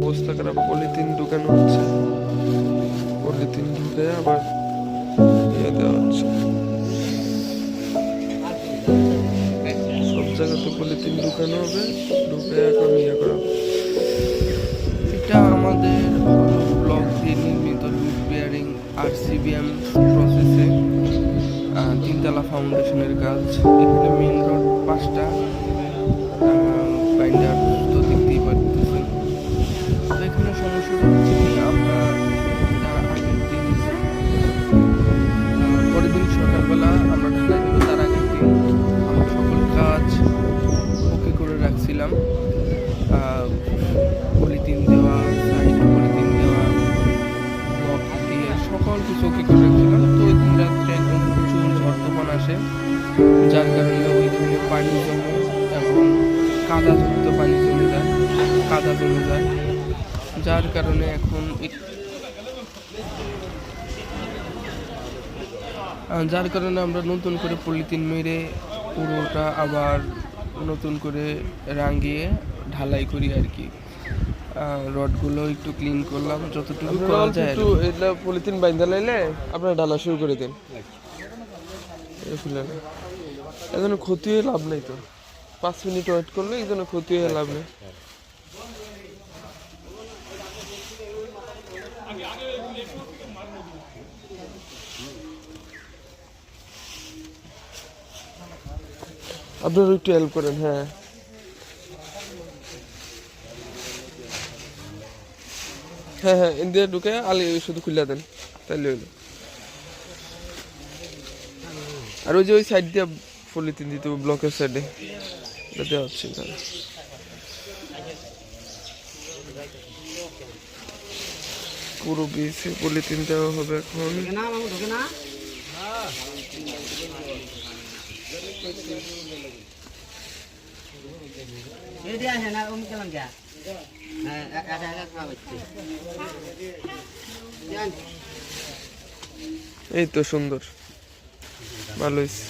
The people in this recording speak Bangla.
অবস্থা খারাপ, পলিথিন ঢুকানো হচ্ছে, পলিথিন ঢুকে আবার ইয়ে দেওয়া হচ্ছে। সব জায়গাতে পলিথিন ঢুকানো হবে, ঢুকে এখন ইয়ে করা হবে। এটা আমাদের ব্লক দিয়ে নির্মিত লুট বেয়ারিং RCBM প্রসেসে তিনতলা ফাউন্ডেশনের কাজ। এখানে মেন রোড 5টা বাইন্ডার তো দেখতেই পারতেছেন। তো এখানে সমস্যাটা হচ্ছে কি, আমরা তার আগের দিন পরের দিন সকালবেলা আমরা ঢালাই দেবো, তার আগের দিন আমরা সকল কাজ ওকে করে রাখছিলাম। পলিথিন দেওয়া, সাইড পলিথিন দেওয়া, ব্লক দিয়ে সকল কিছু ওকে করে রাখছিলাম। তো ওই দিন রাত্রে একদম প্রচুর ঝড় তুফান আসে, যার কারণে ওইখানে পানি জমে এবং কাদাযুক্ত পানি জমে যায়, কাদা জমে যায়, যার কারণে এখন আমরা নতুন করে পলিথিন মেরে পুরোটা আবার নতুন করে রাঙিয়ে ঢালাই করি আর কি। রডগুলো একটু ক্লিন করলাম যতটুকু করা যায়। একটু এটা পলিথিন বাইন্ধা লাইলে আপনারা ঢালা শুরু করে দিন। এই জন্য ক্ষতি হয়ে লাভ নেই, তো 5 মিনিট ওয়েট করলে এই জন্য ক্ষতি হয়ে লাভ নেই। আপনারা একটু হেল্প করেন। হ্যাঁ হ্যাঁ হ্যাঁ, ইন্ডিয়া ঢুকে আলি শুধু খুলে দেন, তাইলে হইলো। আর ওই যে ওই সাইড দিয়ে পলিথিন দিতে ব্লকের সাইডে দেওয়া হচ্ছে না। পুরো বিচে পলিথিন দেওয়া হবে এখন। এই তো সুন্দর, ভালো হয়েছে।